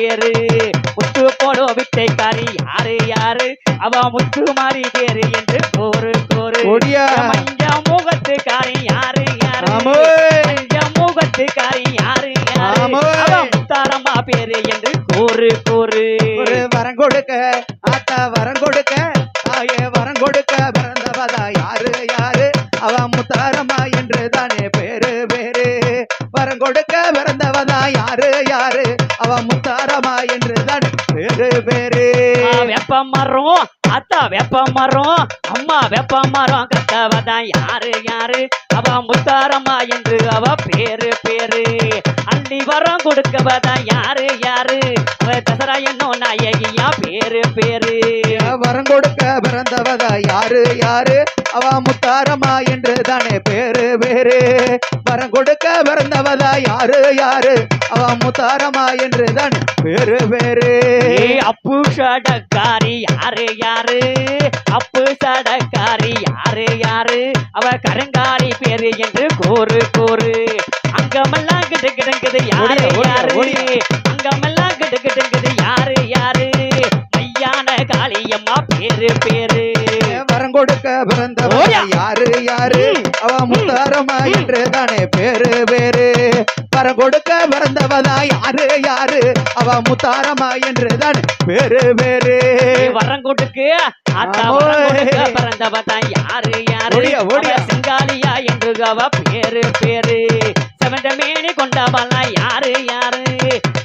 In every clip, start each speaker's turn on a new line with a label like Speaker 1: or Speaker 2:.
Speaker 1: பேரு முத்து போடோ வித்தைக்காரி யாரு யாரு அவ முத்து மாறி பேரு என்று கோரு கோரு மஞ்ச முகத்துக்காரி யாரு யாரு மஞ்ச முகத்துக்காரி யாரு யாரு அவ முத்தாரம்மா பேரு என்று கோரு கோரு
Speaker 2: வரம் கொடுக்க ஆத்தா வரம் கொடுக்க தாயே வரம் கொடுக்க பிறந்தவதா யாரு யாரு அவ முத்தாரம்மா என்று தானே பேரு பேரு வரம் கொடுக்க பிறந்தவதா யாரு யாரு அவ முத்தாரம்மா என்று தானே பேரு பேரு
Speaker 1: வெப்ப மரம் அத்தா வெப்ப மரம் அம்மா வெப்ப மரம் கத்தவதான் யாரு யாரு அவ முத்தாரம்மா என்று அவ பேரு பேரு அள்ளி வரம் கொடுக்கவதான் யாரு யாரு அவ தசரா என்னும் நாயகியா பேரு பேரு
Speaker 2: வரம் கொடுக்க பிறந்தவதா யாரு யாரு அவ முத்தாரம்மா என்று தானே பேரு பேரு வரம் கொடுக்க பிறந்தவதா யாரு யாரு அவ முத்தாரம்மா என்று தானே பேரு பேரு
Speaker 1: அப்பு சடக்காரி யாரு யாரு அப்பு சடக்காரி யாரு யாரு அவ கருங்காலி பேரு என்று கோரு கோரு அங்கமெல்லாம் கிட்டு கிடங்குது யாரு யாரு அங்கமெல்லாம் கிட்டு கிடங்குது யாரு யாரு மையான காளியம்மா பேரு பேரு
Speaker 2: வரம் கொடுக்க பிறந்தவதா யாரு யாரு அவ முத்தாரம்மா என்று தானே பேரு பேரு வரம் கொடுக்க பிறந்தவதா யாரு யாரு அவ முத்தாரம்மா என்று தானே பேரு பேரு
Speaker 1: வரம் கொடுக்கு பிறந்தவதா யாரு யாரு செங்காலியா என்று அவ பேரு பேரு செவந்த மேனி கொண்டவளா யாரு யாரு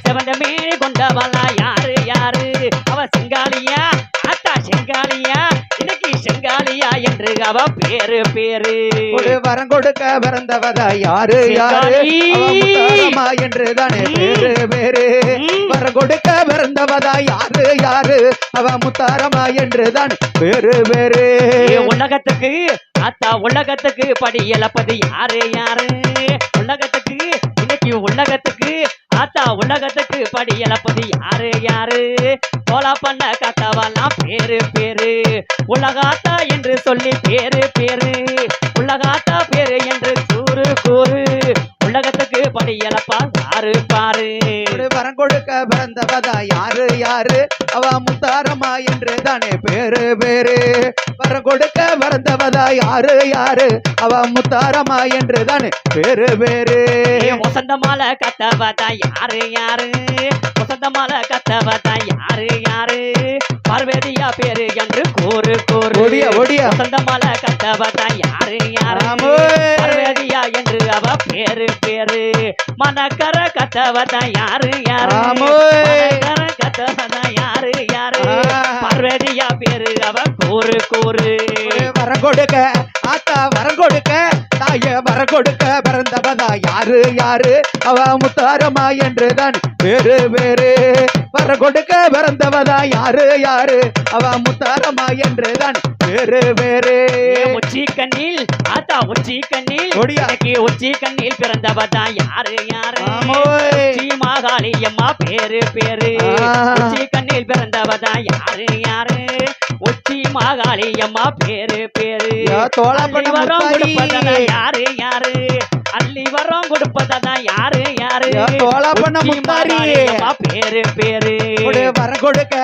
Speaker 1: செவந்த மேனி கொண்டவளா யாரு யாரு அவ செங்காலியா அத்தா செங்காலியா இன்னைக்கு செங்காலியா என்று அவ பேரு பேரு
Speaker 2: வரம் கொடுக்க பிறந்தவதா யாரு யாரு முத்தாரம்மா என்று தானே பேரு பேரு வரம் கொடுக்க பிறந்தவதா யாரு யாரு அவ முத்தாரம்மா என்று தான் பேரு பேரு
Speaker 1: உலகத்துக்கு அத்தா உலகத்துக்கு படி இழப்பது யாரு யாரு உலகத்துக்கு இன்னைக்கு உலகத்துக்கு ஆத்தா உலகத்துக்கு படி இழப்பது யாரு யாரு கோலா பண்ண கத்தவெல்லாம் பேரு பேரு உலகாத்தா என்று சொல்லி பேரு பேரு உலகாத்தா பேரு என்று கூறு கூறு உலகத்துக்கு படி இழப்பா யாரு பாரு
Speaker 2: வரம் கொடுக்க பிறந்தவதா யாரு யாரு அவ முத்தாரம்மா என்று தானே பேரு பேரு வரம் கொடுக்க பிறந்தவதா யாரு யாரு அவ முத்தாரம்மா என்று தானே பேரு பேரு
Speaker 1: வசந்த மாலை கத்தவதா யாரு யாரு வசந்த மாலை கத்தவதா யாரு யாரு பார்வதியா பேரு என்று கூறு கூறு வசந்த மாலை கத்தவதா யாரு யாரு பார்வதியா என்று அவ பேரு பேரு மனக்கர கத்தவதா யாரு யாரு மனக்கர கத்தவதா யாரு யாரு பார்வதியா பேரு அவ கூறு கூறு
Speaker 2: வரம் கொடுக்க ஆத்தா வரம் கொடுக்க தாய வரம் கொடுக்க பிறந்தவதா யாரு யாரு அவ முத்தாரம்மா என்று தான் பேரு பேரு வரம் கொடுக்க பிறந்தவதா யாரு யாரு அவ முத்தாரம்மா என்று தான் பேரு பேரு
Speaker 1: உச்சி கண்ணில் ஆத்தா உச்சி கண்ணில் உச்சி கண்ணில் பிறந்தவதா யாரு யாரு உச்சி மாகாளி அம்மா பேரு பேரு உச்சி கண்ணில் பிறந்தவதா யாரு யாரு உச்சி மாகாளி அம்மா பேரு பேரு வரம் கொடுப்பதா யாரு யாரு அள்ளி வரம் கொடுப்பதா யாரு யாரு பேரு பேரு
Speaker 2: வரம் கொடுக்க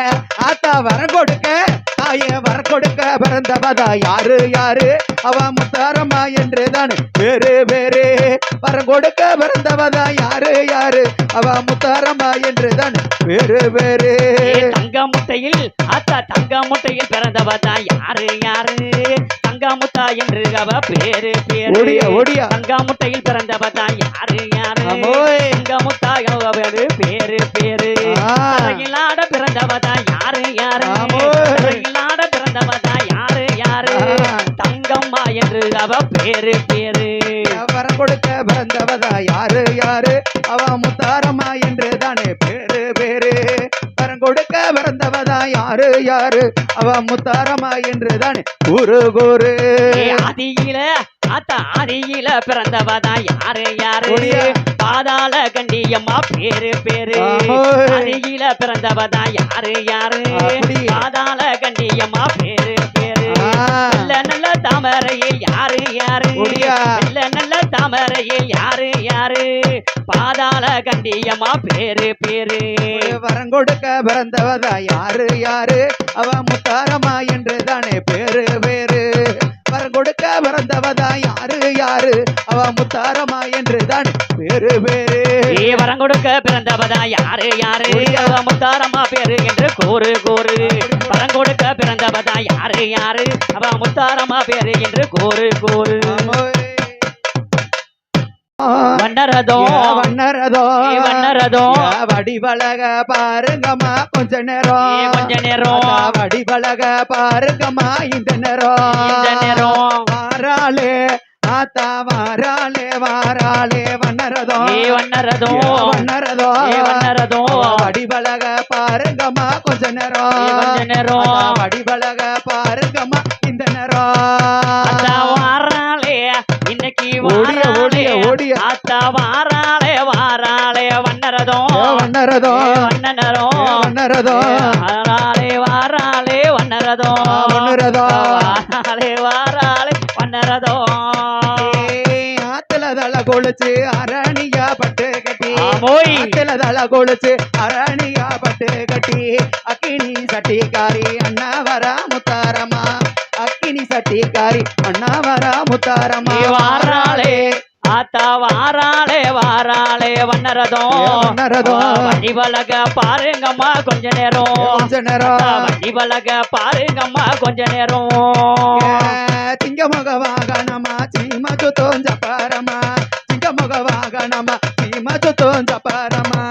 Speaker 2: ஆத்தா வரம் கொடுக்க தாயே வரம் கொடுக்க பிறந்தவதா யாரு யாரு அவ முத்தாரம்மா என்று தான் பேரு பேரு வரம் கொடுக்க பிறந்தவதா யாரு யாரு அவ முத்தாரம்மா என்று தான் பேரு பேரு
Speaker 1: தங்க முட்டையில் ஆத்தா தங்க முட்டையில் பிறந்தவதா யாரு யாரு தங்க முத்தா என்று அவ பேரு பேரு தங்க முட்டையில் பிறந்தவதா யாரு யாரு தங்க முத்தா பேரு பேரு ஆட பிறந்தவதா யாரு யாரு ஆட பிறந்தவதா யாரு யாரு தங்கம்மா என்று அவ பேரு பேரு
Speaker 2: வரம் கொடுக்க பிறந்தவதா யாரு யாரு அவ முத்தாரம்மா என்று தானே பேரு பேரு வரம் கொடுக்க பிறந்தவதா யாரு யாரு அவ முத்தாரம்மா என்று தானே கூறு கூறு
Speaker 1: ஆதியில ஆத்தா ஆதியில பிறந்தவதா யாரு யாரு பாதாள கண்டியம்மா பேரு பேரு ஆதியில பிறந்தவதா யாரு யாரு பாதாள கண்டியம்மா பேரு பேரு நல்ல நல்ல தாமரையில் யாரு யாரு நல்ல நல்ல தாமரை பரம்பரையில் யாரு யாரு பாதாள கண்டியம்மா பேரு பேரு
Speaker 2: வரம் கொடுக்க பிறந்தவதா யாரு யாரு அவ முத்தாரம்மா என்று தானே பேரு பேரு வரம் கொடுக்க பிறந்தவதா யாரு யாரு அவ முத்தாரம்மா என்று தானே பேரு பேரு
Speaker 1: வரம் கொடுக்க பிறந்தவதா யாரு யாரு அவ முத்தாரம்மா பேரு என்று கூறு கூறு வரம் கொடுக்க பிறந்தவதா யாரு யாரு அவ முத்தாரம்மா பேரு என்று கூறு கூறு வண்ணரதோ
Speaker 2: வண்ணரதோ
Speaker 1: வண்ணரதோ
Speaker 2: வடிவழக பாருங்கம்மா கொஞ்ச நேரம் வடிவழக பாருங்கம்மா இந்த நேரம் வாராளே ஆத்தா வாராளே வாராளே வண்ணரதோ
Speaker 1: வண்ணரதோ
Speaker 2: வண்ணரதோ
Speaker 1: வண்ணரதோ
Speaker 2: வடிவழக பாருங்கம்மா கொஞ்ச நேரம் வடிவழக பாருங்கம்மா இந்த நேரம்
Speaker 1: வாராளே இன்னைக்கு
Speaker 2: ஓடிய
Speaker 1: ஆத்தா வாராளே வாராளே வண்ணரதோ
Speaker 2: வண்ணரதோ
Speaker 1: வண்ணரோ
Speaker 2: வண்ணரதோ
Speaker 1: வாராளே வாராளே வண்ணரதோ
Speaker 2: வண்ணரதோ
Speaker 1: வாராளே வாராளே வண்ணரதோ
Speaker 2: ஆத்துல தள கொளுச்சு அரணியா பட்டு கட்டி
Speaker 1: போய்
Speaker 2: ஆத்துல தள கொளுச்சு அரணியா பட்டு கட்டி அக்கினி சட்டிக்காரி அண்ணா வர முத்தாரம்மா அக்கினி சட்டிக்காரி அண்ணா வர முத்தாரம்மா
Speaker 1: வாராளே ஆத்தா வாராளே வாராளே வண்ணரதோ வடிவழக பாருங்கம்மா கொஞ்ச நேரம் வடிவழக பாருங்கம்மா கொஞ்ச நேரம்
Speaker 2: திங்கமுக வாகனமா சீமது தோஞ்சப்பாரமா திங்கமுக வாகனமா சீமது தோஞ்சப்பாரமா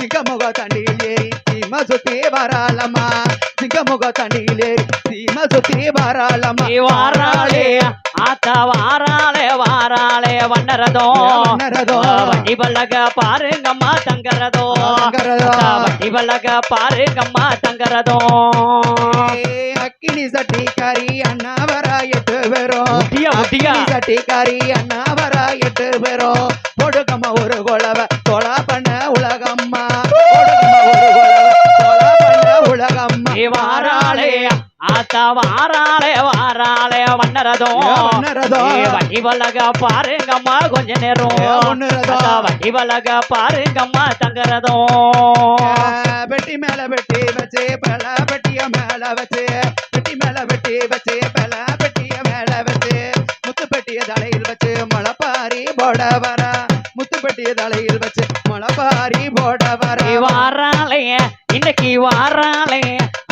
Speaker 2: சிங்கமுக தண்டியில் ஏறி சீம சுத்தி வராளமா சிங்கமுக தண்டியில் ஏறி சீம சுத்தி வராளமா
Speaker 1: வாராளே ஆத்தா வாராளே வாராளே வண்ணரதோ வடிவழக பாருங்கம்மா தங்கரதோ வடிவழக பாருங்கம்மா தங்கரதோ
Speaker 2: அக்கினி சட்டிக்காரி அண்ணா வர 8 பேரும் சட்டிக்காரி அண்ணா வர 8 பேரும் போடுகம்மா ஒரு கொலவ தொலா பண்ண உலகம்மா போடுகம்மா ஒரு கொலவ தொலா பண்ண உலகம்மா
Speaker 1: வாராளே ஆத்தா வாராளே வாராளே வண்ணரதோ வடிவழக பாருங்கம்மா கொஞ்ச நேரம் வடிவழக பாருங்கம்மா தங்கரதோ
Speaker 2: பெட்டி மேல பெட்டி வச்சு பல பெட்டிய மேல வச்சு பெட்டி மேல பெட்டி வச்சு பல பெட்டிய மேல வச்சு முத்து பெட்டிய தலையில் வச்சு மலைப்பாரி போட வர முத்து பெட்டிய தலையில் வச்சு மலைப்பாரி போட வர
Speaker 1: வாராளே இன்னைக்கு வாராளே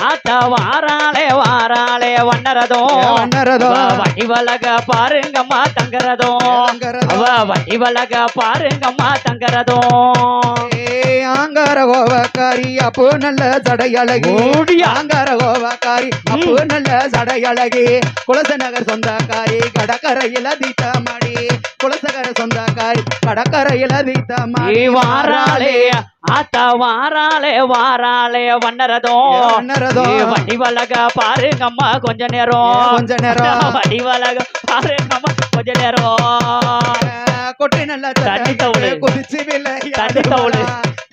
Speaker 1: ஆத்தா வாராளே வாராளே வண்ணரதோ வடிவழக பாருங்கம்மா தங்கரதோ வடிவழக பாருங்கம்மா தங்கரதோ
Speaker 2: ஆங்கார கோவக்காரி அப்போ நல்ல சடையழகி ஆங்கார கோவக்காரி அப்போ நல்ல சடையழகி குலசநகர் சொந்தக்காரி கடற்கரையில தீத்தமாடி குலசகர சொந்தக்காரி கடற்கரையில தீத்தமாடி
Speaker 1: வாராளே ஆத்தா வாராளே வாராளே வண்ணரதோ வடிவழக பாருங்கம்மா கொஞ்ச நேரம் வடிவழக பாருங்கம்மா கொஞ்ச நேரம்
Speaker 2: கொட்டி நல்ல
Speaker 1: தண்ணி தவுளு
Speaker 2: குதிச்சு
Speaker 1: தண்ணி தவுளு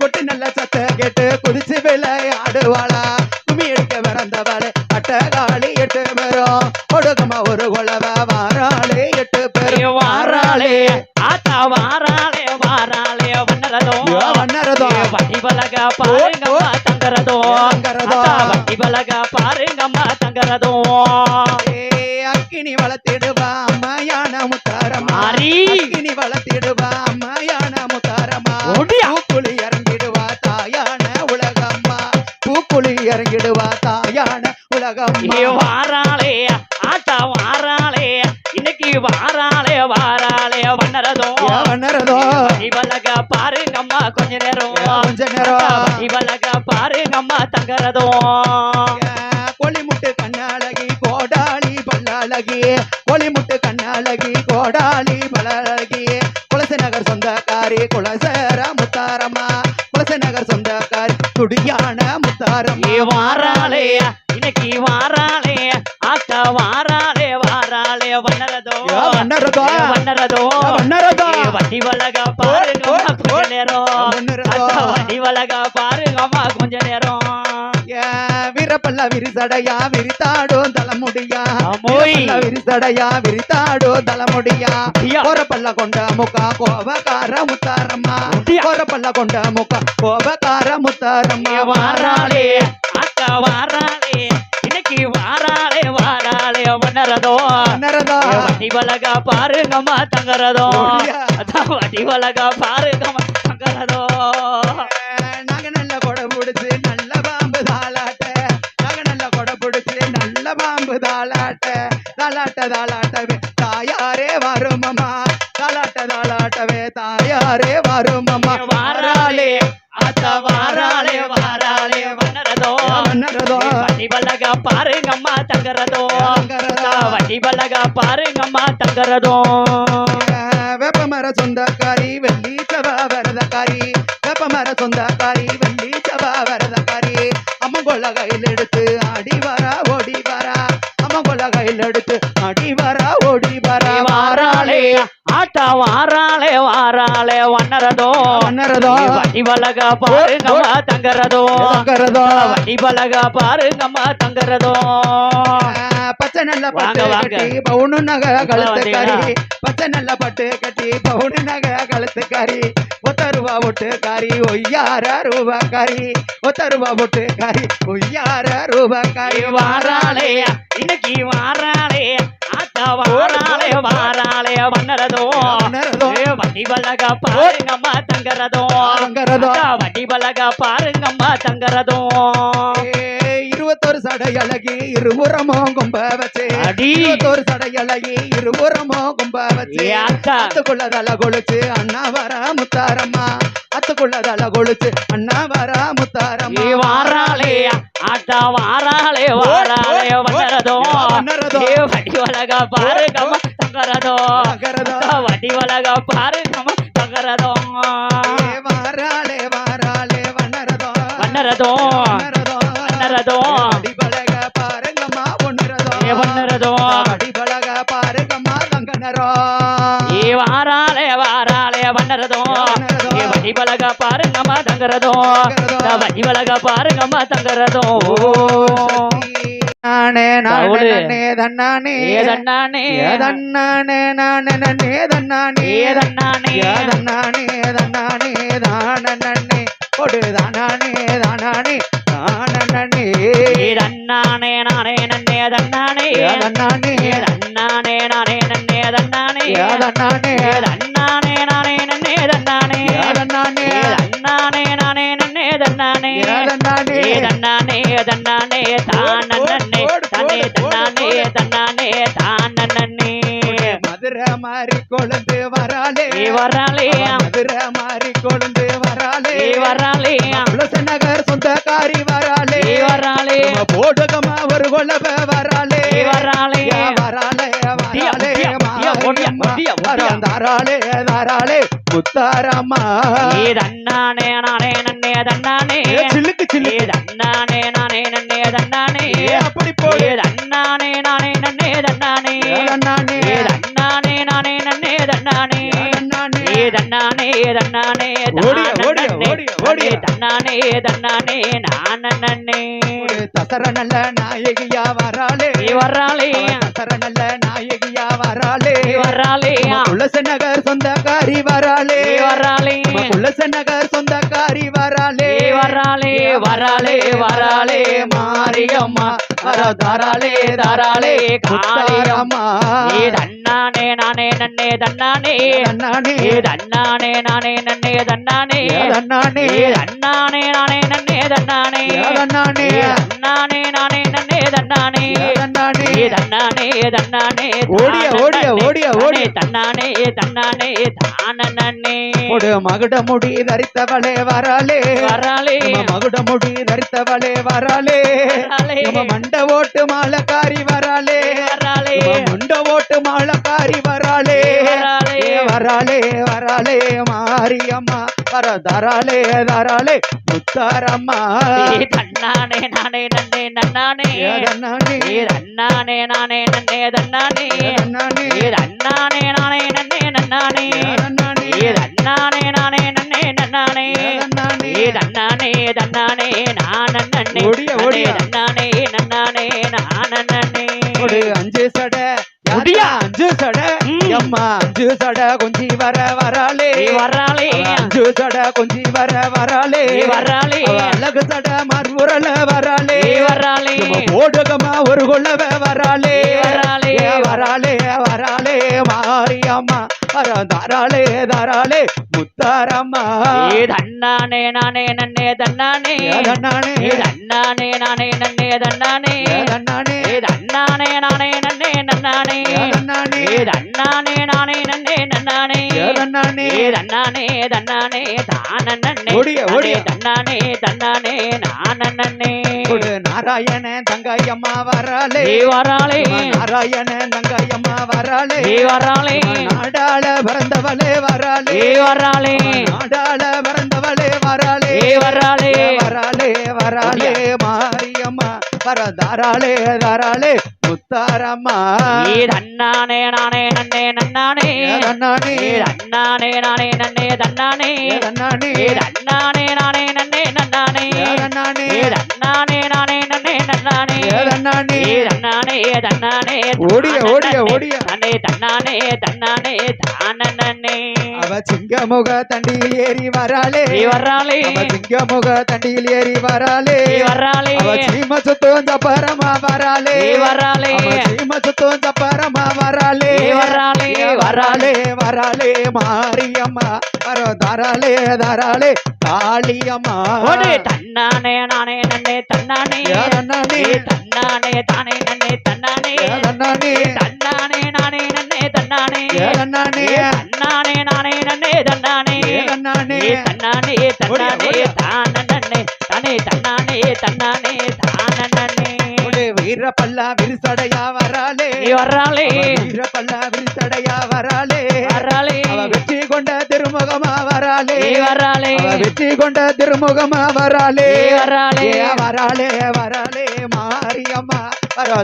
Speaker 2: கொட்டி நல்ல சத்த கேட்டு குதிச்சு விளையாடுவாளா கும்மி எடுக்க பிறந்தவளே அட்டகாளி 8 பேரும் கொடுக்கமா ஒரு கொலவ வாராளே 8 பேரும்
Speaker 1: வாராளே ஆத்தா வாராளே வாராளே வண்ணரதோ வடிவழக பாருங்கம்மா தங்கரதோ வடிவழக பாருங்கம்மா தங்கரதோ
Speaker 2: அக்கினி வளர்த்திடுவா அம்மையான முத்தாரம்மா அக்கினி வளர்த்திடுவா அம்மையான முத்தாரம்மா பூக்குழி இறங்கிடுவா தாயான உலகம்மா பூக்குழி இறங்கிடுவா தாயான உலகம்மா
Speaker 1: வாராளே ஆத்தா வாராளே இன்னைக்கு வாராளே வாராளே வண்ணரதோ வடிவழக பாருங்கம்மா கொஞ்ச நேரம் வடிவழக பாருங்கம்மா தங்கரதோ
Speaker 2: கொலிமுட்டு கண்ணழகி கோடாளி பல்லாழகி கொலிமுட்டு கண்ணழகி கோடாளி பல்லாழகி குலசநகர் சொந்தக்காரி குலசர முத்தாரம்மா குலசநகர் சொந்தக்காரி துடியான முத்தாரம்
Speaker 1: வாராளே இன்னைக்கு வாராளே ஆத்தா வாராளே வாராளே வண்ணரதோ வடிவழக பாருங்கம்மா கொஞ்ச நேரம் வடிவழக பாருங்கம்மா கொஞ்ச நேரம்
Speaker 2: பல்ல விரிசடையா விரித்தாடும் தலைமுடியா
Speaker 1: ஆமோய்.
Speaker 2: விரிசடையா விரித்தாடும் தலைமுடியா
Speaker 1: ஐயா.
Speaker 2: ஒரு பல்ல கொண்ட முக்கா கோபக்கார முத்தாரம்மா
Speaker 1: ஐயா.
Speaker 2: ஒரு பல்ல கொண்ட முக்கா கோபக்கார முத்தாரம்மா
Speaker 1: வாராளே அக்கா வாராளே இன்னைக்கு வாராளே வாராளே வண்ணரதோ
Speaker 2: வண்ணரதோ.
Speaker 1: வட்டி வழகா பாருங்கம்மா தங்கறதோ
Speaker 2: ஓடியா.
Speaker 1: அதான் வட்டி வழகா பாருங்கம்மா தங்கறதோ
Speaker 2: நாங்க நல்ல கொடை பிடிச்சு நல்ல பாம்பு தாளாட்ட நாங்க நல்ல கொடை பிடிச்சு நல்ல பாம்பு தாளாட்ட தாளாட்டவே தாயாரே வருமம்மா தாளாட்டவே தாயாரே வருமம்மா
Speaker 1: வாராளே அத்தா வாராளே வாராளே வண்ணரதோ
Speaker 2: வண்ணரதோ.
Speaker 1: வட்டி வழகா பாருங்கம்மா தங்கறதோ
Speaker 2: தங்கறதோ.
Speaker 1: வட்டி வழகா பாருங்கம்மா தங்கறதோ
Speaker 2: வேப்பமர சொந்தக்காரி வெள்ளி சபா வரதக்காரி வேப்பமர சொந்தக்காரி வெள்ளி சபா வரதக்காரி அம்மங்கொள்ள கையில் எடுத்து ஆடி வரா ஓடி வரா அம்மங்கொள்ள கையில் எடுத்து ஆடி வரா ஓடி வரா
Speaker 1: வாராளே ஆட்டா வாராளே வாராளே வண்ணரதோ
Speaker 2: வண்ணரதோ.
Speaker 1: வட்டி வழகா பாருங்கம்மா தங்கறதோ
Speaker 2: தங்கறதோ.
Speaker 1: வட்டி வழகா பாருங்கம்மா தங்கறதோ
Speaker 2: பச்சை நல்ல
Speaker 1: வாங்க,
Speaker 2: பட்டு
Speaker 1: வாங்க.
Speaker 2: கட்டி பவுனு நகை கழுத்துக்காரி
Speaker 1: வந்தீங்களா?
Speaker 2: பச்சை நல்ல பட்டு கட்டி பவுனு நகை கழுத்துக்காரி ஒத்தருவா ஒட்டுக்காரி ஒய்யார ரூபாக்காரி ஒத்தருவா ஒட்டுக்காரி ஒய்யார ரூபாக்காரி
Speaker 1: வாராளே இன்னைக்கு வாராளே ஆத்தா வாராளே வாராளே வண்ணரதோ
Speaker 2: வண்ணரதோ.
Speaker 1: வட்டி வழகா பாருங்கம்மா தங்கறதோ
Speaker 2: தங்கறதோ.
Speaker 1: வட்டி வழகா பாருங்கம்மா தங்கறதோ
Speaker 2: 21 சடை அழகி இருபுறமோ கும்ப வச்சு
Speaker 1: அடி.
Speaker 2: 21 சடை அழகி இருபுறமோ கும்ப வச்சு
Speaker 1: ஏ அக்கா.
Speaker 2: அத்துக்குள்ளதல கொளுச்சு அண்ணா வரா முத்தாரம்மா அத்துக்குள்ளதல கொளுச்சு அண்ணா வரா முத்தாரம்மா
Speaker 1: வாராளே ஆட்டா வாராளே வாராளே வண்ணரதோ
Speaker 2: வண்ணரதோ.
Speaker 1: வட்டி வழகா பாருங்கம்மா தங்கறதோ
Speaker 2: தங்கறதோ.
Speaker 1: வட்டி வழகா பாருங்கம்மா தங்கறதோ
Speaker 2: வாராளே வாராளே வண்ணரதோ
Speaker 1: வண்ணரதோ
Speaker 2: வண்ணரதோ.
Speaker 1: வண்ணரதோ
Speaker 2: அடிபழக பாருங்கம்மா ஒண்ணுரதோ
Speaker 1: வண்ணரதோ
Speaker 2: அடிபழக பாருங்கம்மா தங்கனரோ
Speaker 1: வாராளே வாராளே வண்ணரதோ
Speaker 2: வண்ணரதோ.
Speaker 1: வட்டி வழகா பாருங்கம்மா தங்கறதோ
Speaker 2: தங்கறதோ.
Speaker 1: வட்டி வழகா பாருங்கம்மா தங்கறதோ
Speaker 2: நானே
Speaker 1: பவுலு.
Speaker 2: நானே தன்னானே
Speaker 1: ஏதன்னானே
Speaker 2: ஏதன்னானே நானே நன்னே தன்னானே
Speaker 1: ஏதன்னானே
Speaker 2: ஏதன்னானே தன்னானே தானனன்னே கொடு தானானே தானானே தானனன்னே
Speaker 1: ஏதன்னானே நானே நன்னே தன்னானே
Speaker 2: ஏதன்னானே
Speaker 1: ஏதன்னானே நானே நன்னே தன்னானே
Speaker 2: ஏதன்னானே
Speaker 1: ஏதன்னானே நானே நன்னே தன்னானே
Speaker 2: ஏதன்னானே
Speaker 1: ஏதன்னானே நானே நன்னே தன்னானே
Speaker 2: ஏதன்னானே
Speaker 1: ஏதன்னானே தன்னானே தானன்னே தன்னே தன்னானே தன்னானே தானன்னே
Speaker 2: மதுரை மாறி கொழுந்து வராளே
Speaker 1: வராளே
Speaker 2: மதுரை மாறி கொழுந்து வராளே
Speaker 1: வராளே
Speaker 2: துளசி நகர் சொந்தக்காரி வராளே
Speaker 1: வராளே
Speaker 2: போடுகமா ஒரு கொலவ வராளே
Speaker 1: வராளே
Speaker 2: வராளே வராளே
Speaker 1: ஒடியா.
Speaker 2: தாராளே தாராளே முத்தாரம்மா
Speaker 1: தன்னானே நானே நன்னே தன்னானே
Speaker 2: சில்லுக்கு சில்லு
Speaker 1: தன்னானே நானே நன்னே தன்னானே
Speaker 2: அப்படி போடு
Speaker 1: தன்னானே நானே நன்னே தன்னானே
Speaker 2: தன்னானே
Speaker 1: தன்னானே நானே நன்னே தன்னானே
Speaker 2: தன்னானே
Speaker 1: தன்னானே தன்னானே
Speaker 2: ஓடியா, ஓடியா, ஓடியா, ஓடியா.
Speaker 1: தன்னானே தன்னானே நான் நன்னே
Speaker 2: தசர நல்ல நாயகியா வராளே
Speaker 1: வராளே
Speaker 2: தசர நல்ல நாயகியா வராளே
Speaker 1: வராளே
Speaker 2: துளசி நகர் சொந்தக்காரி வராளே
Speaker 1: வராளே
Speaker 2: துளசி நகர் சொந்தக்காரி வராளே
Speaker 1: வராளே வராளே வராளே மாரியம்மா
Speaker 2: தாராளே
Speaker 1: தாராளே
Speaker 2: காளியம்மா
Speaker 1: தன்னானே நானே நன்னே தன்னானே
Speaker 2: தன்னானே
Speaker 1: தன்னானே நானே நன்னே தன்னானே
Speaker 2: தன்னானே
Speaker 1: தன்னானே நானே நன்னே தன்னானே
Speaker 2: தன்னானே
Speaker 1: தன்னானே நானே நன்னே தன்னானே
Speaker 2: தன்னானே
Speaker 1: தன்னானே தன்னானே
Speaker 2: ஓடியா, ஓடியா, ஓடியா, ஓடியா.
Speaker 1: தன்னானே தன்னானே தானே
Speaker 2: ஒரு மகுட முடி தரித்தவளே வராளே
Speaker 1: வராளே
Speaker 2: மகுட முடி தரித்தவளே வராளே
Speaker 1: வராளே
Speaker 2: மண்ட ஓட்டு மாலக்காரி வராளே
Speaker 1: வராளே
Speaker 2: மண்ட ஓட்டு மாலக்காரி வராளே
Speaker 1: வராளே
Speaker 2: வராளே வராளே மாரியம்மா வர தராளே தராளே முத்தாரம்மா
Speaker 1: தன்னானே நானே நன்னே நன்னானே
Speaker 2: தன்னானே
Speaker 1: தன்னானே நானே நன்னே தன்னானே
Speaker 2: தன்னானே
Speaker 1: தன்னானே நானே நன்னே நன்னானே
Speaker 2: தன்னானே
Speaker 1: தன்னானே நானே நன்னே நன்னானே
Speaker 2: தன்னானே
Speaker 1: தன்னானே தன்னானே நான் நன்னே
Speaker 2: ஓடியா, ஓடியா.
Speaker 1: தன்னானே ஒடியா
Speaker 2: அஞ்சு சட அம்மா அஞ்சு சட கொஞ்சி வராளே
Speaker 1: வராளே
Speaker 2: அஞ்சு சட கொஞ்சி வராளே
Speaker 1: வராளே
Speaker 2: அழகு சட மறுபுறல வராளே
Speaker 1: வராளே
Speaker 2: ஓடுகமா ஒரு கொள்ளவ வராளே
Speaker 1: வராளே
Speaker 2: வராளே வராளே மாரியம்மா தாராளே தாராளே முத்தாரம்மா
Speaker 1: தன்னானே நானே நன்னே தன்னானே
Speaker 2: தன்னானே
Speaker 1: தன்னானே நானே நன்னே தன்னானே
Speaker 2: தன்னானே
Speaker 1: தன்னானே நானே நன்னே நன்னானே
Speaker 2: தன்னானே
Speaker 1: தன்னானே நானே நன்னே நன்னானே
Speaker 2: தன்னானே
Speaker 1: தன்னானே தன்னானே தானே
Speaker 2: ஓடிய ஓடிய
Speaker 1: தன்னானே தன்னானே நானே
Speaker 2: நாராயண தங்கையம்மா வராளே
Speaker 1: வராளே
Speaker 2: நாராயண தங்கையம்மா வராளே
Speaker 1: வராளே
Speaker 2: நாடாள பிறந்தவளே வராளே
Speaker 1: வராளே
Speaker 2: நாடாள பிறந்தவளே வராளே
Speaker 1: வராளே
Speaker 2: வராளே வராளே மாரியம்மா தாராளே தாராளே முத்தாரம்மா
Speaker 1: தன்னானே நானே நன்னே நன்னானே
Speaker 2: தன்னானே
Speaker 1: தன்னானே நானே நன்னே தன்னானே
Speaker 2: தன்னானே
Speaker 1: தன்னானே நானே நன்னே நன்னானே
Speaker 2: தன்னானே
Speaker 1: தன்னானே நானே நன்னே நன்னானே
Speaker 2: தன்னானே
Speaker 1: தன்னானே தன்னானே
Speaker 2: ஓடிய ஓடிய ஓடிய
Speaker 1: தன்னே தன்னானே தன்னானே தானே
Speaker 2: அவ சிங்கமுக தண்டியில் ஏறி வராளே
Speaker 1: வராளே
Speaker 2: அவ சிங்கமுக தண்டியில் ஏறி வராளே
Speaker 1: வராளே
Speaker 2: அவ சீம சுத்தம் தப்பரமா வராளே
Speaker 1: வராளே
Speaker 2: சீம சுத்தம் தப்பரமா வராளே
Speaker 1: வராளே
Speaker 2: வராளே வராளே மாரியம்மா தாராளே தாராளே காளியம்மா
Speaker 1: தன்னானே நானே நன்னே தன்னானே
Speaker 2: தன்னானே
Speaker 1: தன்னானே தானே நன்னே தன்னானே
Speaker 2: தன்னானே
Speaker 1: தன்னானே நானே நன்னே தன்னானே
Speaker 2: தன்னானே
Speaker 1: தன்னானே நானே நன்னே தன்னானே
Speaker 2: தன்னானே
Speaker 1: தன்னானே தன்னானே தானே தானே தன்னானே தன்னானே தானே
Speaker 2: வீரப்பல்லா விரிசடையா வராளே
Speaker 1: வராளே
Speaker 2: வீரப்பல்லா விரிசடையா வராளே
Speaker 1: வராளே
Speaker 2: அவ வெற்றி கொண்ட திருமுகமா வராளே
Speaker 1: வராளே
Speaker 2: அவ வெற்றி கொண்ட திருமுகமா வராளே
Speaker 1: வராளே
Speaker 2: வராளே வராளே மாரியம்மா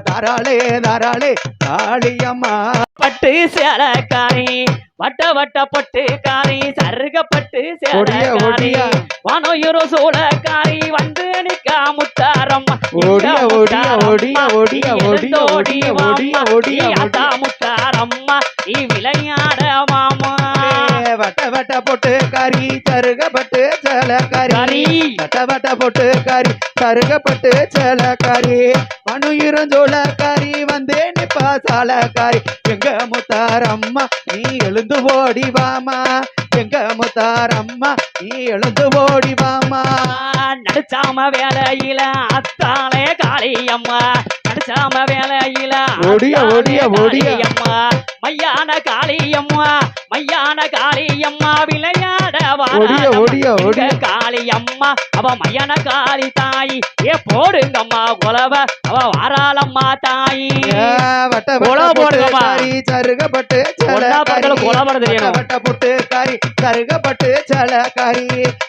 Speaker 2: தாராளே தாராளே காளியம்மா
Speaker 1: பட்டு சேலக்காரி வட்ட வட்ட பொட்டுக்காரி சருகப்பட்டு சேலக்காரி வானோயுரோ சோழக்காரி வந்து நிக்கா முத்தாரம்மா
Speaker 2: ஓடிய ஓடிய ஓடிய ஓடிய ஓடிய ஓடிய ஓடிய ஓடிய
Speaker 1: அதா முத்தாரம்மா நீ விளையாட மாமா
Speaker 2: வட்ட வட்ட பொட்டுக்காரி சருகப்பட்டு சேலக்காரி வட்ட வட்ட பொட்டுக்காரி சருகப்பட்டு சேலக்காரி மனுயிரஞ்சோளக்காரி வந்தே நிப்பா சாலக்காரி எங்க முத்தாரம்மா நீ எழுந்து ஓடி வாமா எங்க முத்தாரம்மா நீ எழுந்து ஓடி வாமா
Speaker 1: நடிச்சாம வேலையில அத்தாலே காளியம்மா நடிச்சாம வேலையில
Speaker 2: ஓடிய ஓடிய ஓடிய
Speaker 1: அம்மா மையான காளியம்மா மையான காளியம்மா விளையாட
Speaker 2: ஓடிய ஓடிய ஓடிய
Speaker 1: காளியம்மா அவ மையான காளி தாயி ஏ போடுங்கம்மா குலவ அவ வாராளம்மா தாயி
Speaker 2: வட்ட பொட்டுக்காரி சருகப்பட்டு வட்ட பொட்டுக்காரி சருகப்பட்டு சேலக்காரி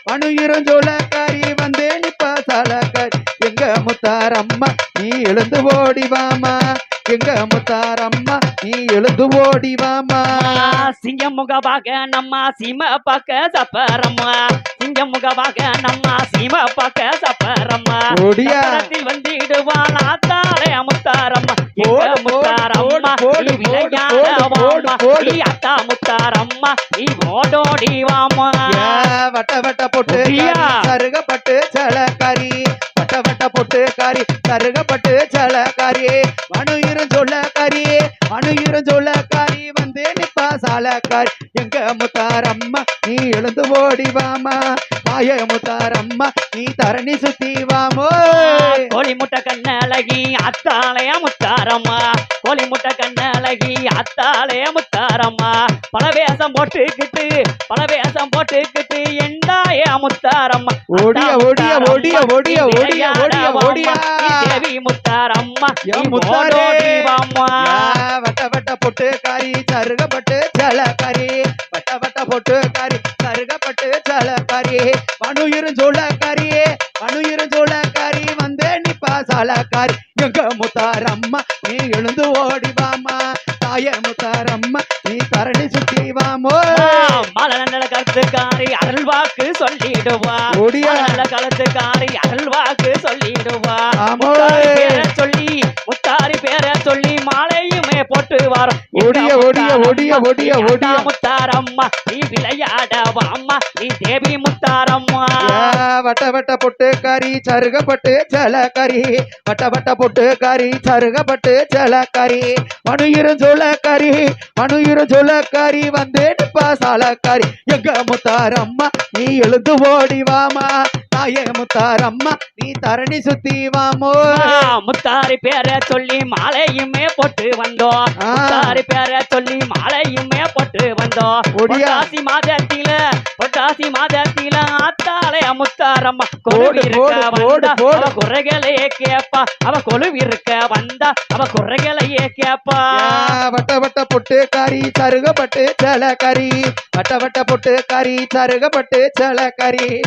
Speaker 2: மனுயிரஞ்சோளக்காரி வந்தே நிப்பா சாலக்காரி எங்க முத்தாரம்மா நீ எழுந்து ஓடி வாமா எங்க முத்தாரம்மா நீ எழுந்து ஓடி வாமா
Speaker 1: சிங்கம் முகபாக நம்ம சீம பக்க சப்பரம்மா சிங்கம் முகபாக நம்ம சீம பக்க சப்பரம்மா
Speaker 2: ஓடியாத்தில்
Speaker 1: வந்திடுவாள் ஆத்தாலே முத்தாரம்மா முத்தாரம்மா அத்தா முத்தாரம்மா நீ ஓடோடி வாமா
Speaker 2: வட்ட வட்ட பொட்டு சருகப்பட்டு சேலக்காரி வட்ட வட்ட பொட்டுக்காரி சருகப்பட்டு சேலக்காரி மனுயிரஞ்சோளக்காரி வந்தே நிப்பா சாலக்காரி எங்க முத்தாரம்மா நீ எழுந்து ஓடி வாமா மாய முத்தாரம்மா நீ தரணி சுத்தி வாமோ
Speaker 1: கோழி முட்டை கண்ணழகி அத்தாளைய முத்தாரம்மா கோழி முட்டை கண்ணழகி அத்தாளைய முத்தாரம்மா பல வேஷம் போட்டுக்கிட்டு எண்டாய முத்தாரம்மா
Speaker 2: ஓடிய ஓடிய ஓடிய ஓடிய ஓடிய ஓடிய ஓடிய
Speaker 1: தேவி முத்தாரம்மா
Speaker 2: முத்தாரே
Speaker 1: வாமா
Speaker 2: வட்ட வட்ட பொட்டுக்காரி சருகப்பட்டு சேலக்காரி வட்ட வட்ட பொட்டுக்காரி சருகப்பட்டு சேலக்காரி மனுயிரஞ்சோளக்காரி வந்தே நிப்பா சாலக்காரி எங்க முத்தாரம்மா நீ எழுந்து ஓடி வாமா தாய முத்தாரம்மா நீ தரணி சுத்தி வாமோ
Speaker 1: மலநல கருத்துக்காரி அருள்வாக்கு சொல்லிடுவா நல்ல கருத்துக்காரி அருள்வாக்கு சொல்லிடுவா சொல்லி முத்தாரி பேரை சொல்லி மாலையுமே போட்டு வரோம்
Speaker 2: ஒடிய ஒடிய ஒடிய ஒடிய ஒடிய
Speaker 1: முத்தாரம்மா நீ விளையாடவாம்மா நீ தேவி முத்தாரம்மா
Speaker 2: வட்ட வட்ட பொட்டுக்காரி சருகப்பட்டு சலக்காரி வட்ட வட்ட பொட்டுக்காரி சருகப்பட்டு சலக்காரி மனுயிரும் சோளக்காரி வந்து நிப்பா சாலக்காரி எங்க முத்தாரம்மா நீ எழுந்து ஓடி வாமா தாயே முத்தாரம்மா நீ தரணி சுத்தி வாமோ
Speaker 1: முத்தாரி பேரை சொல்லி மாலையுமே போட்டு வந்தோம் முத்தாரி பேரை சொல்லி மாலையுமே போட்டு வந்தோம் பொட்டாசி மாதத்தில ஆத்தாலே முத்தாரம்மா குறைகளையே கேப்பா அவ கொலுவிருக்க வந்தா அவ குறைகளையே கேப்பா
Speaker 2: வட்ட வட்ட பொட்டுக்காரி சருகப்பட்டு சலக்காரி வட்ட வட்ட பொட்டுக்காரி சருகப்பட்டு சலக்காரி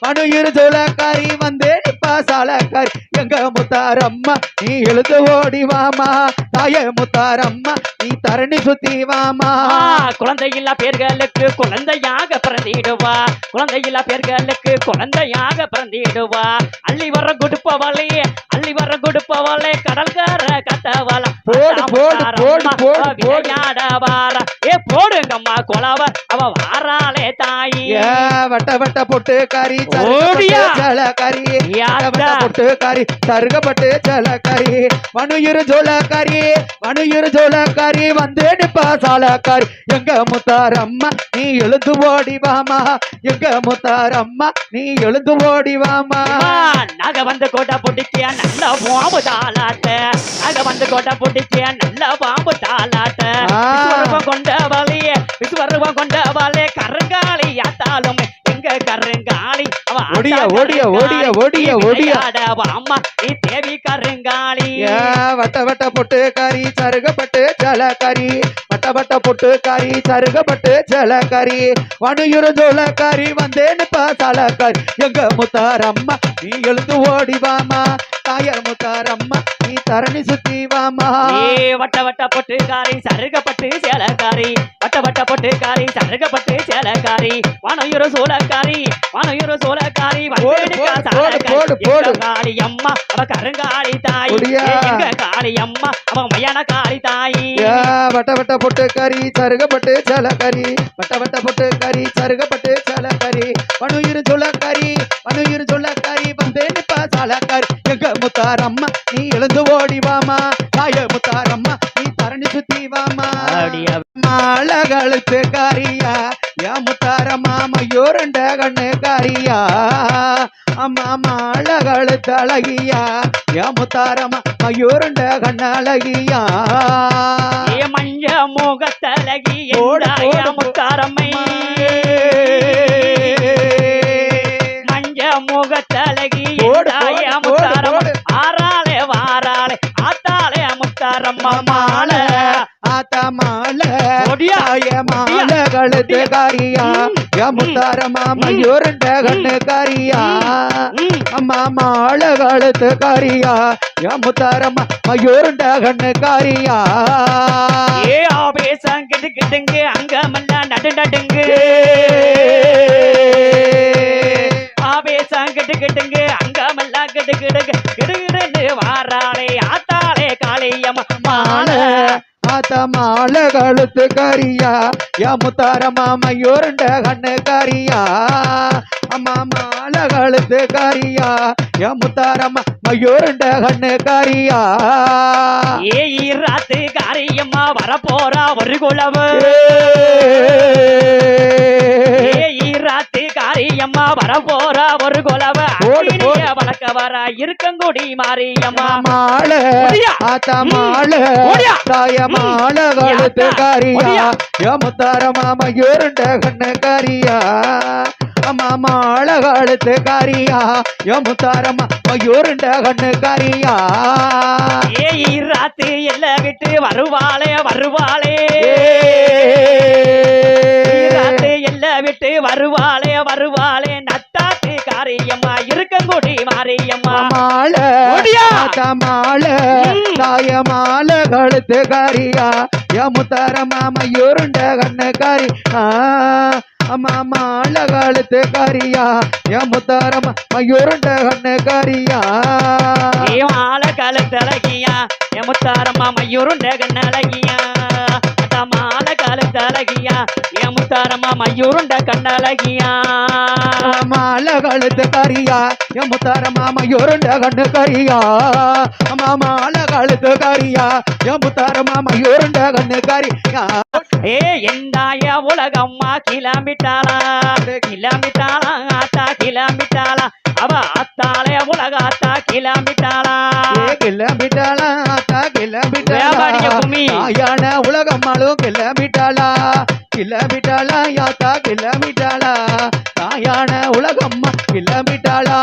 Speaker 2: மனுயிரும் சோளக்காரி வந்து நிப்பா சாலக்காரி எங்க முத்தாரம்மா நீ எழுந்து ஓடி வாமா தாயே முத்தாரம்மா நீ தரணி சுத்தி வாமா
Speaker 1: குழந்தையில்லா பேர்களுக்கு குழந்தையாக பிறந்திடுவா அள்ளி வர கொடுப்பவளே கடல்கார கத்தவள விளையாடவாரா போடுங்கம்மா கொலவ அவ வாராளே தாயி
Speaker 2: வட்ட வட்ட பொட்டுக்காரி சலக்காரி பொட்டுக்காரி சருகப்பட்டு சலக்காரி மனுயிரும் சோளக்காரி வந்து நிப்பா சாலக்காரி எங்க முத்தாரம்மா நீ எழுந்து ஓடி வாமா எங்க முத்தாரம்மா நீ எழுந்து ஓடி வாமா
Speaker 1: நாக வந்து கோட்டை புடிச்சிய நல்ல பாம்பு தாளாட்ட விஸ்வரூபம் கொண்டவளே கருங்காலி ஆத்தாலும் எங்க கருங்காலி அம்மா நீ தேவி கருங்காலி
Speaker 2: வட்ட வட்ட பொட்டுக்காரி சருகப்பட்டு சலக்காரி வட்ட வட்ட பொட்டுக்காரி சருகப்பட்டு சலக்காரி மனுயிரும் சோளக்காரி வந்தே நிப்பா சாலக்காரி எங்க முத்தாரம்மா நீ எழுந்து ஓடி வாமா தாய முத்தாரம்மா நீ தரணி சுத்தி வாமா
Speaker 1: வட்ட வட்ட பொட்டுக்காரி சருகப்பட்டு சேலக்காரி மனுயிரும் சோளக்காரி காளி அம்மா அவ கருங்காலி தாய் காளி அம்மா அவ மயான காளி தாய்
Speaker 2: வட்ட வட்ட பொட்டுக்காரி சருகப்பட்டு சலக்காரி மனுயிரும் சோளக்காரி வந்தே நிப்பா சாலக்காரி எங்க முத்தாரம்மா நீ எழுந்து ஓடி வாமா தாய முத்தாரம்மா நீ தரணி சுத்தி வாமா மாலை கழுத்து காரியா யா முத்தாரம்மா மயூரண்ட கண்ணு காரியா அம்மா மாலை கழுத்து அழகியா யா முத்தாரம்மா மயூரண்ட கண்ணு அழகியா
Speaker 1: மஞ்ச முகத்தழகி முத்தாரம்மை முகத்தழகி ஆறாளே வாராளே ஆத்தாளே முத்தாரம்மா மாலை
Speaker 2: மாலை கழுத்து காரியா யா முத்தாரம்மா மயூரண்ட கண்ணு காரியா அம்மா மாலை கழுத்து காரியா யா முத்தாரம்மா மயூரண்ட கண்ணு காரியா
Speaker 1: ஆவேசம் கிட்டுங்க அங்கமெல்லாம் நடுங்க ஆவேசம் கிட்டுங்க அங்கமெல்லாம் கிடுகிடுன்னு வாராளே ஆத்தாளே காளியம்மா
Speaker 2: மாலை கழுத்து காரியா யா முத்தாரம்மா மயூரண்ட கண்ணு காரியா அம்மா மாலை கழுத்து காரியா யா முத்தாரம்மா மயூரண்ட கண்ணு காரியா
Speaker 1: ராத்து காரியம்மா வரப்போறா ஒரு குளவு ராத்து காரியம்மா வரப்போறா ஒரு குளவ வளர்க்க வர இருக்கங்குடி மாரியம்மா
Speaker 2: மாலை தாய மாலை கழுத்து காரியா யா முத்தாரம்மா மயூரண்ட கண்ணு காரியா அம்மா மாலை கழுத்து காரியா யா முத்தாரம்மா மயூரண்ட கண்ணு காரியா
Speaker 1: ராத்து எல்லாம் விட்டு வருவாளே எல்லாம் விட்டு வருவாளே நத்தாத்து காரியம்மா இருக்கங்குடி மாரியம்மா
Speaker 2: மாலை தாய மாலை கழுத்து காரியா யா முத்தாரம்மா மயூரண்ட கண்ணு காரி அம்மா மாலை கழுத்து காரியா யா முத்தாரம்மா மயூரண்ட கண்ணு காரியா
Speaker 1: மாலை கழுத்தழகியா முத்தாரம்மா மையூருண்ட கண்ணழகியா மாலை கழுத்தழகியா என் முத்தாரம்மா மையூருண்ட கண்ணழகியா
Speaker 2: மாலை கழுத்து கரியா என் முத்தாரம்மா மையூருண்ட கண்ணு கரியா மாலை கழுத்து கரியா என் முத்தாரம்மா மையூருண்ட கண்ணு கரியா
Speaker 1: ஏ எந்தாய உலகம்மா கிளம்பிட்டாளா கிளம்பிட்டாளா ஆத்தா கிளம்பிட்டாளா அவ ஆத்தாலே உலக ஆத்தா கிளம்பிட்டாளா
Speaker 2: கிளம்பிட்டாளா ஆத்தா
Speaker 1: வியாபாரிக கும்மி.
Speaker 2: கிளம்பிட்டாளா உலகம்மாளும் கிளம்பிட்டாளா கிளம்பிட்டாளா யாத்தா கிளம்பிட்டாளா தாயான உலகம்மா கிளம்பிட்டாளா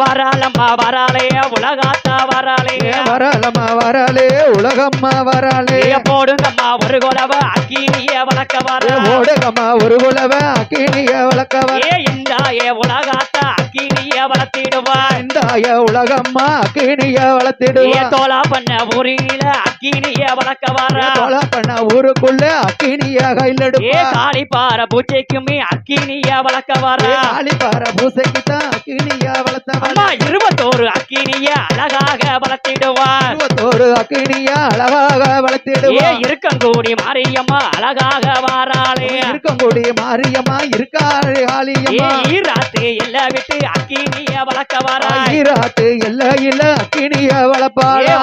Speaker 1: வராளம்மா வராளே உலகாத்தா வராளே
Speaker 2: வரலம்மா வரலே உலகம்மா வரலே
Speaker 1: போடுங்கம்மா ஒரு குலவ அக்கினிய வளர்க்க வர
Speaker 2: ஓடுங்கம்மா ஒரு குலவ அக்கினிய வளர்க்க வர
Speaker 1: இந்தாய உலகாத்தா அக்கினிய வளர்த்திடுவா
Speaker 2: இந்தாய உலகம்மா அக்கினிய வளர்த்திடுவா
Speaker 1: தோலா பண்ண ஊரில அக்கினிய வளர்க்க வர
Speaker 2: தோலா பண்ண ஊருக்குள்ள அக்கினிய கையில் எடுப்பா
Speaker 1: காளிப்பாற பூஜைக்குமே அக்கினிய வளர்க்க வர
Speaker 2: காளிப்பாற பூசைக்கு தான் அக்கினிய வளர்த்தவா
Speaker 1: 21 அக்கினிய அழகாக வளர்த்திடுவா
Speaker 2: 21 அக்கினிய அழகாக வளர்த்திடுவா
Speaker 1: இருக்கங்கூடி மாரியம்மா அழகாக வாராளே
Speaker 2: இருக்கங்கூடி மாரியம்மா இருக்காளே காளியம்மா
Speaker 1: ஈராத்து எல்லா விட்டு அக்கினிய வளர்க்க வரா
Speaker 2: ஈராத்து எல்லா இல்ல அக்கினிய வளர்ப்பாளே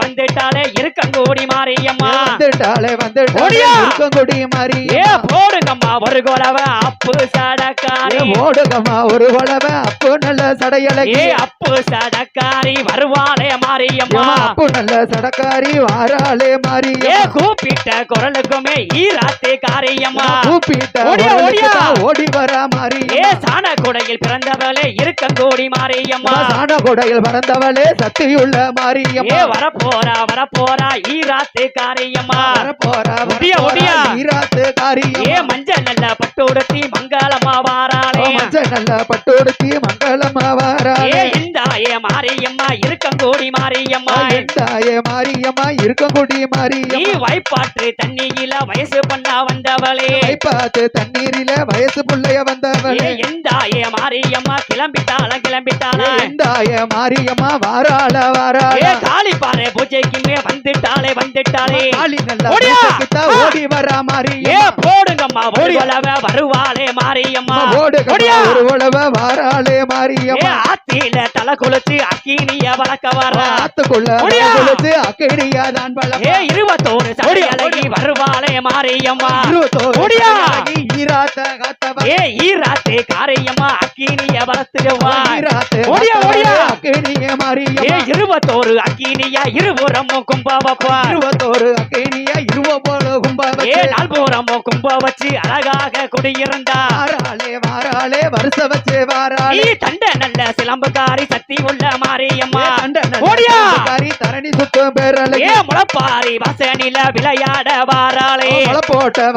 Speaker 1: வந்துட்டாளே இருக்கங்கூடி மாரியம்மா
Speaker 2: வந்துட்டாளே இருக்கங்கூடி மாரியம்மா
Speaker 1: போடுங்கம்மா ஒரு குலவ அப்பு சடக்காரி
Speaker 2: ஓடுங்கம்மா ஒரு குலவ அப்பு நல்ல சடையழகி
Speaker 1: அப்பு சடக்காரி வருவாளே மாரியம்மா
Speaker 2: அப்பு நல்ல சடக்காரி வாராளே மாரியம்மா
Speaker 1: கூப்பிட்ட குரலுக்குமே ஈராத்து காரியம்மா
Speaker 2: கூப்பிட்ட ஓடி வரா மாரியம்மா
Speaker 1: சாண கொடையில் பிறந்தவளே இருக்கங்கூடி மாரியம்மா
Speaker 2: சாண கொடையில் பிறந்தவளே சக்தியுள்ள மாரியம்மா
Speaker 1: வரப்போரா ஈராத்து காரியம்மா
Speaker 2: வரப்போரா ஈராத்து காரியம்மா
Speaker 1: மஞ்சள் நல்ல பட்டுடுத்தி மங்களமா வாராளே
Speaker 2: மஞ்சள் நல்ல பட்டுடுத்தி மங்களமா வாராளே
Speaker 1: இந்தாய மாரியம்மா இருக்கங்கூடி மாரியம்மா
Speaker 2: இந்தாய மாரியம்மா இருக்கங்கூடி மாரியம்மா
Speaker 1: நீ வைப்பாற்று தண்ணியில வயசு பண்ண வந்தவளே
Speaker 2: வைப்பாத்து தண்ணீரில வயசு புள்ளைய வந்தவளே
Speaker 1: இந்தாய மாரியம்மா கிளம்பிட்டாளா
Speaker 2: இந்தாய மாரியம்மா வாராளே
Speaker 1: காளிப்பாறை பூஜைக்குமே வந்துட்டாளே
Speaker 2: காளி நல்ல ஓடி வரா மாரியம்மா
Speaker 1: போடுங்கம்மா வருவாளே மாரியம்மா
Speaker 2: ஒரு உழவ வாராளே மாரியம்மா
Speaker 1: ஆத்தில தலை கொளுத்து அக்கினிய வளர்க்க வர
Speaker 2: ஆத்துக்குள்ள கொளுத்து அக்கினிய தான் வளர்க்க
Speaker 1: 21 சடையழகி வருவாளே மாரியம்மா
Speaker 2: 21 ஈராத்த காத்தவ
Speaker 1: ஈராத்து காரியம்மா அக்கினிய வளர்த்துடுவா
Speaker 2: அக்கினிய மாரியம்மா
Speaker 1: 21 அக்கினியா இருபுறமும் கும்ப வைப்பா
Speaker 2: 21 அக்கினிய இருபுறமும் கும்ப வச்சு
Speaker 1: நால்புறமும் கும்ப வச்சு அழகாக குடியிருந்தா
Speaker 2: வாராளே வருஷ வச்சு வாராளே
Speaker 1: தண்ட நல்ல சிலம்புக்காரி சக்தி உள்ள மாரியம்மா
Speaker 2: தண்டனி தரணி சுத்தம் பேரலை
Speaker 1: முளப்பாரி வாசனில விளையாட வாராளே
Speaker 2: போட்ட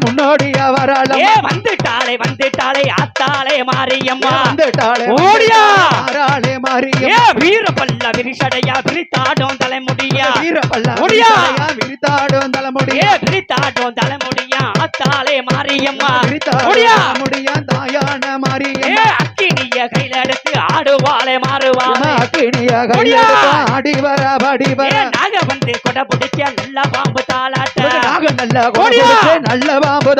Speaker 2: முன்னோடியா வாராளே
Speaker 1: வந்துட்டாளே ஆத்தாளே மாரியம்மா
Speaker 2: வாராளே மாரியம்மா
Speaker 1: வீரப்பல்ல விரிசடையா விரித்தாடும் தலைமுடியா
Speaker 2: விரித்தாடும்
Speaker 1: தலைமுடியா ஆத்தாளே மாரியம்மா
Speaker 2: முடியா தாயான மாரியம்மா
Speaker 1: அக்கினிய கையில எடுத்து ஆடுவாளே மாறுவாளே
Speaker 2: அக்கினிய கையில எடுத்து ஆடி வர பாடி வர
Speaker 1: நாக வந்து கொடை பிடிச்ச நல்ல பாம்பு தாளாட்ட
Speaker 2: நல்ல பாம்பு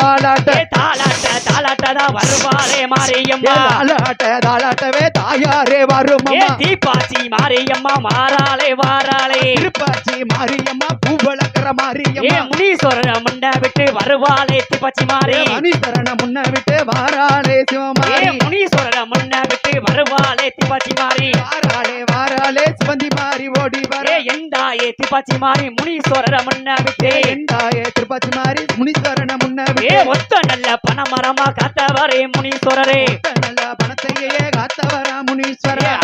Speaker 1: தாளாட்டதான் வருவாளே மாரியம்மா
Speaker 2: தாளாட்டவே தாயாரே வரும்
Speaker 1: தீப்பாச்சி மாரியம்மா வாராளே
Speaker 2: திருப்பாச்சி மாரியம்மா பூ வளர்க்கிற மாரியம்மா
Speaker 1: முனீஸ்வரன முன்ன விட்டு வருவாளே தீப்பாச்சி மாரி
Speaker 2: முனீஸ்வரன முன்ன விட்டு வாராளே சிவமாரி
Speaker 1: முனீஸ்வரன முன்ன விட்டு வருவாளே தீப்பாச்சி மாரி
Speaker 2: வாராளே சிவந்தி மாரி ஓடி வர
Speaker 1: எந்தாயே தீப்பாச்சி மாரி முனீஸ்வரர முன்ன விட்டு
Speaker 2: எந்தாயே திருப்பாச்சி மாரி முனீஸ்வரன முன்ன விட்டு
Speaker 1: ஒத்த நல்ல பணமரமா காத்தவரே முனீஸ்வரரே
Speaker 2: நல்ல பணத்தையே காத்தவரா முனீஸ்வரர்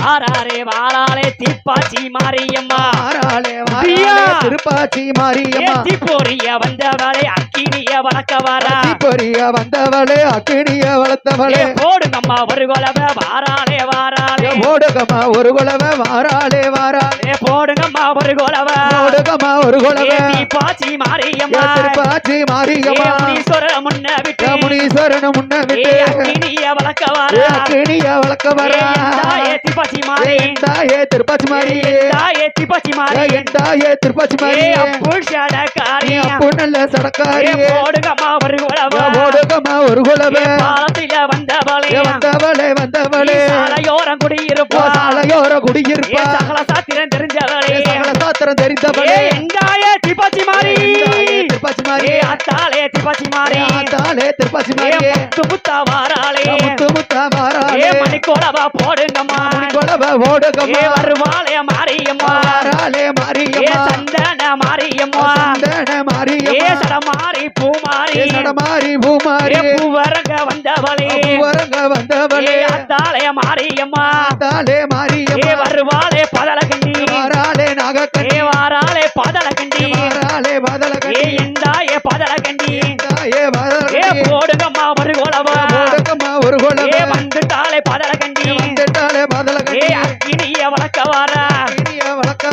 Speaker 1: வாராளே தீப்பாச்சி மாரியம்மா
Speaker 2: திருப்பாச்சி மாரியம்மா
Speaker 1: தீப்பொரிய வந்தவளே அக்கினிய வளர்க்க வரா
Speaker 2: தீப்பொரிய வந்தவளே அக்கினிய வளர்த்தவளே
Speaker 1: போடுங்கம்மா ஒரு குலவ வாராளே
Speaker 2: போடுங்கம்மா ஒரு குலவ வாராளே
Speaker 1: போடுங்கம்மா ஒரு குலவ தீப்பாச்சி மாரியம்மா
Speaker 2: திருப்பாச்சி மாரியம்மா
Speaker 1: முனீஸ்வரன முன்ன விட்டு
Speaker 2: அக்கினிய வளர்க்க வர
Speaker 1: தீப்பாச்சி மாரி
Speaker 2: தாயே திருப்பாச்சி மாறி
Speaker 1: தாயே திப்பாச்சி மாறி
Speaker 2: என் தாயே திருப்பாச்சி மாறி
Speaker 1: புஷடக்காரி
Speaker 2: அப்போ நல்ல சடக்காரி
Speaker 1: போடுங்கம்மா ஒரு குலவ
Speaker 2: ஓடுகம்மா ஒரு குலவ
Speaker 1: பாலத்தில வந்தவளே
Speaker 2: வந்தவளே
Speaker 1: சாலையோரம் குடியிருப்பா
Speaker 2: சாலையோர குடியிருப்பா
Speaker 1: சகல சாத்திரம் தெரிஞ்சவளே
Speaker 2: சகல சாத்திரம் தெரிந்தவளே
Speaker 1: எங்காயே திப்பாச்சி மாறி
Speaker 2: திருப்பாச்சி மாறி
Speaker 1: அத்தாலே திப்பாச்சி மாறி
Speaker 2: தாலே திருப்பாச்சி மாறி
Speaker 1: முத்து முத்தா வாராளே
Speaker 2: முத்து முத்தா வாராளே
Speaker 1: மணிக்கோலவா போடுங்கம்மா
Speaker 2: கொலவ ஓடுகம்மா
Speaker 1: வருவாளே மாரியம்மா
Speaker 2: வாராளே மாரியம்மா
Speaker 1: சந்தன மாரியம்மா
Speaker 2: சந்தன மாரியம்மா
Speaker 1: சடமாரி பூமாரி
Speaker 2: சடமாரி பூமாரி
Speaker 1: பூவரங்க வந்தவளே
Speaker 2: பூவரங்க வந்தவளே
Speaker 1: அத்தாலே மாரியம்மா
Speaker 2: தாலே மாரியம்மா
Speaker 1: வருவாளே பதலகண்டி
Speaker 2: வாராளே நாகக்கண்ணி
Speaker 1: வாராளே பதலகண்டி
Speaker 2: வாராளே பதலகண்ணி
Speaker 1: எந்தாயே பதலகண்டி
Speaker 2: தாயே பதலகண்ணி
Speaker 1: போடுங்கம்மா ஒரு குலவா
Speaker 2: ஓடுகம்மா ஒரு குலவ
Speaker 1: வந்துட்டாலே பதலகண்டி
Speaker 2: வந்துட்டாலே பதலகண்ணி
Speaker 1: அக்கினிய வளர்க்க வாரா
Speaker 2: இனிய வழக்க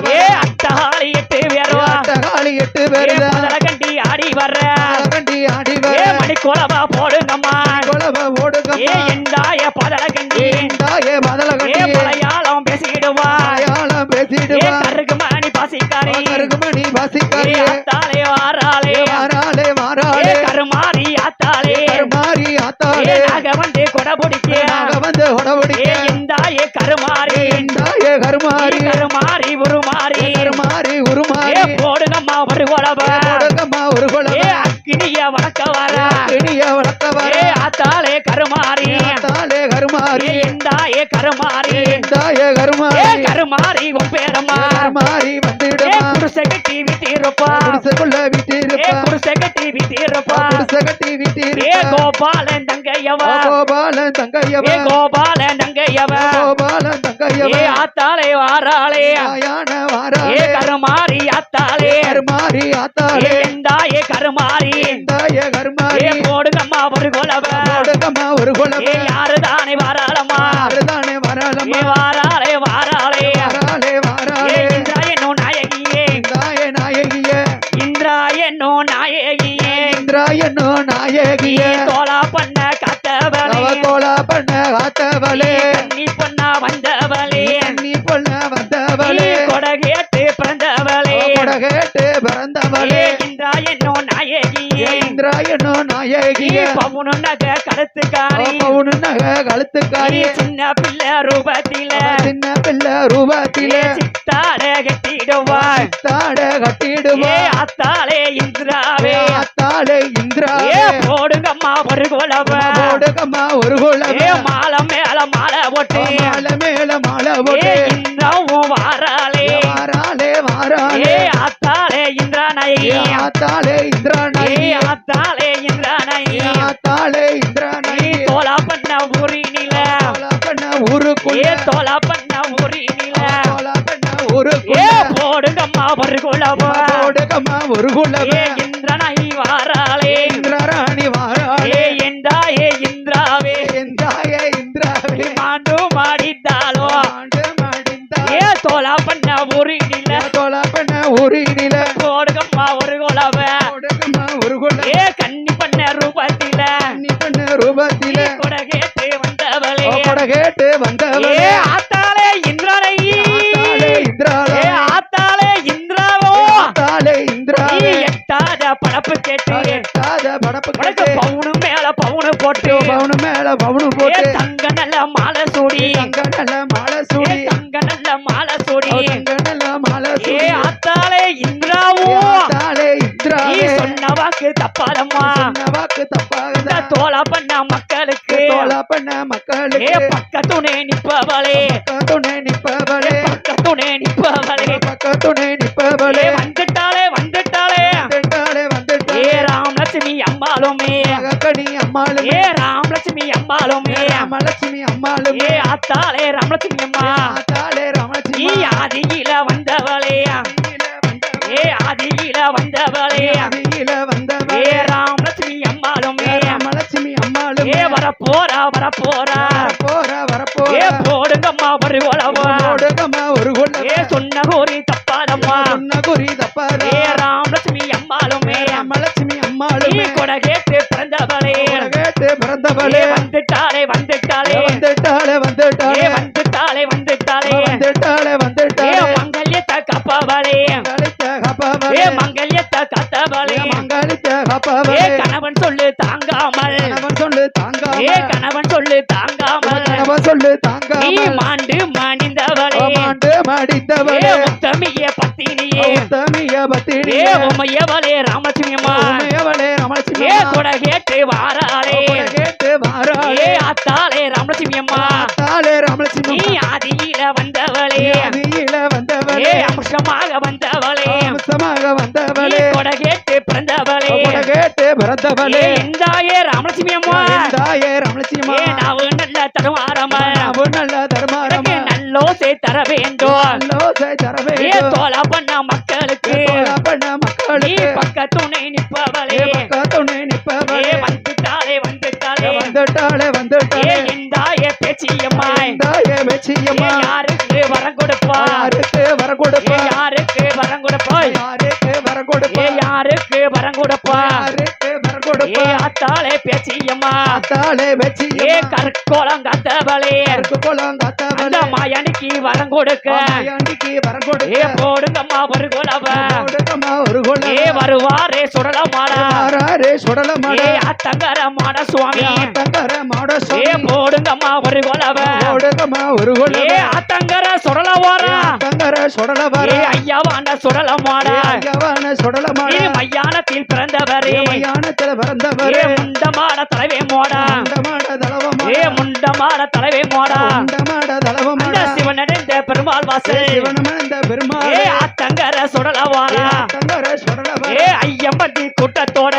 Speaker 1: அட்டகாளி 8 பேருவா
Speaker 2: காளி 8 பேருதா
Speaker 1: பதலகண்டி ஆடி வர்ற
Speaker 2: பதலகண்டி ஆடி வர
Speaker 1: மணிக்கோலவா போடுங்கம்மா
Speaker 2: குலவ ஓடுகம்மா
Speaker 1: எந்தாய பதலகண்டி
Speaker 2: தாயே பதலகண்ணி
Speaker 1: மலையாளம் பேசிடுவா
Speaker 2: மலையாளம் பேசிடுவா
Speaker 1: கருக்கு மணி பாசிக்காரி
Speaker 2: கருகுமணி வாசிக்காரி
Speaker 1: ஆத்தாலே வாராளே
Speaker 2: வாராளே வாராளே
Speaker 1: கருமாரி ஆத்தாலே
Speaker 2: மாறி ஆத்தாளே
Speaker 1: நாக வந்து கொடபுடிக்க
Speaker 2: நாங்க வந்து உடவுடிக்க
Speaker 1: எந்தாயே கருமாரி
Speaker 2: தாயே கருமாறி
Speaker 1: கருமாரி உருமாரி
Speaker 2: கருமாறி உருமாறி
Speaker 1: போடுங்கம்மா ஒரு குலவ
Speaker 2: ஓடுகம்மா ஒரு குலவ
Speaker 1: அக்கினிய வளர்க்க வர
Speaker 2: இனிய வழக்க வர
Speaker 1: ஆத்தாலே கருமாரி
Speaker 2: தாலே கருமாறி
Speaker 1: எந்தாயே கருமாரி
Speaker 2: தாயே கருமாறி
Speaker 1: கருமாரி உன் பேரம்மா
Speaker 2: கருமாறி வந்துடுமா
Speaker 1: குடிசை கட்டி விட்டிருப்பா
Speaker 2: குடிசைக்குள்ள வீட்டிருப்பா
Speaker 1: குடிசை கட்டி விட்டிருப்பா
Speaker 2: குடிசை கட்டி வீட்டிருப்பா
Speaker 1: கோபாலன் தங்கையவ
Speaker 2: கோபாலன் தங்கையவ
Speaker 1: கோபாலன் தங்கையவ
Speaker 2: கோபாலன் தங்கையவ
Speaker 1: ஆத்தாலே வாராளே
Speaker 2: யான வாராளே
Speaker 1: கருமாரி ஆத்தாலே
Speaker 2: கருமாறி ஆத்தாளே
Speaker 1: எந்தாயே கருமாரி
Speaker 2: தாயே கருமாறி
Speaker 1: போடுங்கம்மா ஒரு குலவ
Speaker 2: ஓடுகம்மா ஒரு குலவ
Speaker 1: யாரு தானே வாராளம்மா
Speaker 2: யாருதானே வராளம்மா
Speaker 1: வாராளே வாராளே
Speaker 2: வாராளே வாராளே
Speaker 1: இந்திராயனோ நாயகியே
Speaker 2: தாயே நாயகியே
Speaker 1: இந்திராயனோ நாயகியே
Speaker 2: இந்திராயனோ நாயகியே
Speaker 1: தோலா பண்ண காத்தவளே
Speaker 2: அவகோலா பண்ண காத்தவளே
Speaker 1: கண்ணி பொண்ணா வந்தவளே
Speaker 2: நீ பொண்ண வந்தவளே
Speaker 1: கொடகேட்டு பிறந்தவளே
Speaker 2: கொடகேட்டு பிறந்தவளே
Speaker 1: இந்திராயனோ நாயகியே
Speaker 2: இந்திராயனோ நாயகியே
Speaker 1: பவுனு நக கருத்துக்காரி
Speaker 2: பவுனு நக கழுத்துக்காரி
Speaker 1: சின்ன பிள்ளை ரூபத்தில
Speaker 2: சின்ன பிள்ளை ரூபத்திலே
Speaker 1: சித்தாட கட்டிடுவாய்
Speaker 2: தாட கட்டிடுவா
Speaker 1: அத்தாலே இந்திராவே
Speaker 2: ஆத்தாளே இந்திராவே
Speaker 1: போடுங்கம்மா ஒரு குலவ
Speaker 2: ஓடுகம்மா ஒரு குலவ
Speaker 1: மாலை மேல மாலை போட்டு
Speaker 2: மாலை மேல மாலை போட்டு
Speaker 1: இந்திராவும் வாராளே
Speaker 2: வாராளே வாராளே
Speaker 1: அத்தாலே இந்திரா நாயகி
Speaker 2: ஆத்தாளே இந்திரா நாயகி
Speaker 1: அத்தாலே இந்திரா நாயகி
Speaker 2: ஆத்தாளே இந்திரா நாயகி
Speaker 1: தோலா பண்ண ஊரினில
Speaker 2: பண்ண ஊருக்குள்ள
Speaker 1: தோலா பண்ண ஊரினில
Speaker 2: பண்ண ஊருக்குள்ள
Speaker 1: போடுங்கம்மா ஒரு குலவ
Speaker 2: ஓடுகம்மா ஒரு குலவ
Speaker 1: இந்திரா நாயகி வாராளே
Speaker 2: இந்திராணி வாராளே
Speaker 1: எந்தாயே இந்திராவே
Speaker 2: எந்தாயே இந்திராவே
Speaker 1: மாண்டு மாடித்தாலோ
Speaker 2: ஆண்டு மடிந்தா
Speaker 1: தோலா பண்ண ஊரினில
Speaker 2: தோலா பண்ண ஊரினில
Speaker 1: போடுங்கம்மா ஒரு குலவ
Speaker 2: ஓடுகம்மா ஒரு குலவ
Speaker 1: கண்ணி பண்ண ரூபத்தில
Speaker 2: நீ பண்ண ரூபத்தில
Speaker 1: கொடகேட்டு வந்தவளே
Speaker 2: கொடகேட்டு வந்தவளே
Speaker 1: ஆத்தாலே இந்திரனை
Speaker 2: ஆத்தாளே இந்திராளே
Speaker 1: ஆத்தாலே இந்திராவோ
Speaker 2: ஆத்தாளே இந்திராவே
Speaker 1: எட்டாத படப்பு கேட்டு
Speaker 2: எட்டாத படப்பு
Speaker 1: உனக்கு
Speaker 2: கேட்டு
Speaker 1: பவுனு மேல பவுனு போட்டு
Speaker 2: பவுனு மேல பவுனு போட்டு
Speaker 1: தங்க நல்ல மாலை சூடி
Speaker 2: தங்க நல்ல மாலை சூடி
Speaker 1: தங்க நல்ல மாலை சூடி
Speaker 2: தங்க நல்ல மாலை சூடி
Speaker 1: ஆத்தாலே இந்திராவோ
Speaker 2: ஆத்தாளே
Speaker 1: நீ
Speaker 2: இந்திராவே
Speaker 1: சொன்ன வாக்கு தப்பாதம்மா
Speaker 2: சொன்ன வாக்கு தப்பாகுதா
Speaker 1: தோலா பண்ண மக்களுக்கு
Speaker 2: தோலா பண்ண மக்களுக்கு
Speaker 1: பக்கத்துணை நிப்பவளே
Speaker 2: பக்கத்துணை நிப்பவளே
Speaker 1: பக்கத்துணை நிப்பவளே
Speaker 2: பக்கத்துணை நிப்பவளே
Speaker 1: வந்துட்டாளே வந்துட்டாளே
Speaker 2: வந்துட்டாளே வந்துட்டாளே
Speaker 1: ராமலட்சுமி அம்மாளுமே
Speaker 2: கனி அம்மாளுமே
Speaker 1: ராமலட்சுமி அம்மாளுமே
Speaker 2: ராமலட்சுமி அம்மாளுமே
Speaker 1: ஆத்தாளே ராமலட்சுமி அம்மா
Speaker 2: ஆத்தாளே
Speaker 1: நீ
Speaker 2: ராமலட்சுமி
Speaker 1: ஆதியில வந்தவளே ஆதியில வந்தவளே
Speaker 2: அடியில வந்தவளே
Speaker 1: ராமலட்சுமி அம்மாளுமே
Speaker 2: ராமலட்சுமி அம்மாளுமே
Speaker 1: வரப்போறா வரப்போறா
Speaker 2: போற வரப்போற
Speaker 1: போடுங்கம்மா ஒரு உழவா
Speaker 2: ஓடுகம்மா ஒரு குலவ
Speaker 1: சொன்ன கோரி தப்பாதம்மா
Speaker 2: சொன்ன குறி தப்பாத
Speaker 1: ராமலட்சுமி அம்மாளுமே
Speaker 2: ராமலட்சுமி
Speaker 1: நீ
Speaker 2: அம்மாளுமே
Speaker 1: கொடகேட்டு பிறந்தவளே
Speaker 2: கேட்டு பிறந்தவளே
Speaker 1: வந்துட்டாளே வந்துட்டாளே
Speaker 2: வந்துட்டாளே வந்துட்டாளே
Speaker 1: வந்துட்டாளே வந்துட்டாளே
Speaker 2: வந்துட்டாளே அடித்தவளே
Speaker 1: உத்தமிய பத்தினியே
Speaker 2: உத்தமிய பத்தினி
Speaker 1: உமையவளே ராமலட்சுமியம்மா
Speaker 2: உமையவளே ராமலட்சுமி
Speaker 1: கொட கேட்டு வாராளே
Speaker 2: கேட்டு வாராளே
Speaker 1: அத்தாளே ராமலட்சுமியம்மா
Speaker 2: தாளே ராமலட்சுமி
Speaker 1: நீ ஆதியில வந்தவளே
Speaker 2: ஆதியில வந்தவளே
Speaker 1: அம்சமாக வந்தவளே
Speaker 2: அம்சமாக வந்தவளே
Speaker 1: கொட கேட்டு பிறந்தவளே
Speaker 2: கொட கேட்டு பிறந்தவளே
Speaker 1: எந்தாயே ராமலட்சுமியம்மா
Speaker 2: தாயே ராமலட்சுமி
Speaker 1: நாவு நல்ல தருமாரம்மா
Speaker 2: நாவு நல்ல தர்மாரம்
Speaker 1: நல்லோசை தர வேண்டும்
Speaker 2: நல்லோசை தர வேண்டும்
Speaker 1: தோலா பண்ண மக்களுக்கு
Speaker 2: பண்ண மக்களுக்கு
Speaker 1: பக்க துணை நிற்பவளே
Speaker 2: பக்க துணை நிற்பவளே
Speaker 1: வந்துட்டாளே வந்துட்டாளே
Speaker 2: வந்துட்டாளே வந்துட்டாளே
Speaker 1: எந்தாயே பேச்சியம்மா
Speaker 2: தாயே வெச்சியம்மா
Speaker 1: யாருக்கு வரம் கொடுப்பா
Speaker 2: யாருக்கு வர கொடுப்பா
Speaker 1: யாருக்கு வரம் கொடுப்பா
Speaker 2: யாருக்கு வர கொடுப்பா
Speaker 1: யாருக்கு வரம் கொடுப்பா
Speaker 2: யாருக்கு வர கொடுப்பா
Speaker 1: அத்தாளே பேச்சியம்மா
Speaker 2: தாளே வெச்சியம்மா
Speaker 1: கற்கோளம் கத்தவளே
Speaker 2: கற்கோளம் கத்தவளே
Speaker 1: அந்த மாயானிக்கு வரம் கொடுக்க
Speaker 2: மாயாண்டிக்கு வர கொடுக்க
Speaker 1: போடுங்கம்மா ஒரு குலவ
Speaker 2: கொடுக்கம்மா ஒரு குல
Speaker 1: வருவாரே சுடலமாடா
Speaker 2: ஆறாரே சுடலமாட
Speaker 1: அத்தங்கர மாட சுவாமி
Speaker 2: தங்கர மாட சுவாமி
Speaker 1: போடுங்கம்மா ஒரு குலவ
Speaker 2: கொடுக்கம்மா ஒரு குல
Speaker 1: அத்தங்கர சுடலவாரா
Speaker 2: தங்கர சுடலவர
Speaker 1: ஐயாவான சுடலமாட
Speaker 2: ஐயாவான சுடலமாட
Speaker 1: மையானத்தில் பிறந்தவரே
Speaker 2: மையானத்துல பிறந்தவரே
Speaker 1: முண்டமாட தலைவே மோடா
Speaker 2: முண்டமாட தலவமாட
Speaker 1: முண்டமாட தலைவே மோடா
Speaker 2: முண்டமாட தலவமாட
Speaker 1: சிவன் அடைந்த பெருமாள் வாசல்
Speaker 2: சிவனமந்த பெருமாள்
Speaker 1: அத்தங்கர சுடலவாரா
Speaker 2: தங்கர சுடலவர
Speaker 1: ஐயம்பட்டி கூட்டத்தோட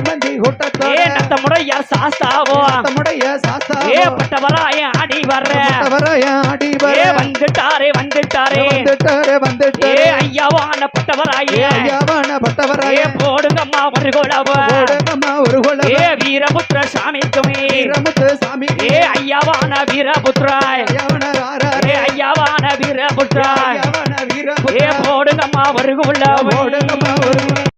Speaker 2: மந்தி கூட்டத்தோட
Speaker 1: நத்தமுடையார் சாஸ்தாவோ
Speaker 2: தம்முடைய சாஸ்தா
Speaker 1: பட்டவராய ஆடி வர்ற
Speaker 2: அவரைய ஆடி வர
Speaker 1: வந்துட்டாரே வந்துட்டாரே
Speaker 2: வந்துட்டாரே வந்துட்டாரே
Speaker 1: ஐயாவான பட்டவராய
Speaker 2: ஐயாவான பட்டவராய
Speaker 1: போடுங்கம்மா ஒரு குலவ
Speaker 2: கொடுக்கம்மா ஒரு குல
Speaker 1: வீரபுத்திர சாமிக்குமே
Speaker 2: வீரமுத்து சாமி
Speaker 1: ஐயாவான வீரபுத்திராய்
Speaker 2: ஐயாவன ராரே
Speaker 1: ஐயாவான வீரபுத்திராய்
Speaker 2: ஐயாவன வீரமுத்து
Speaker 1: போடுங்கம்மா ஒரு குலவ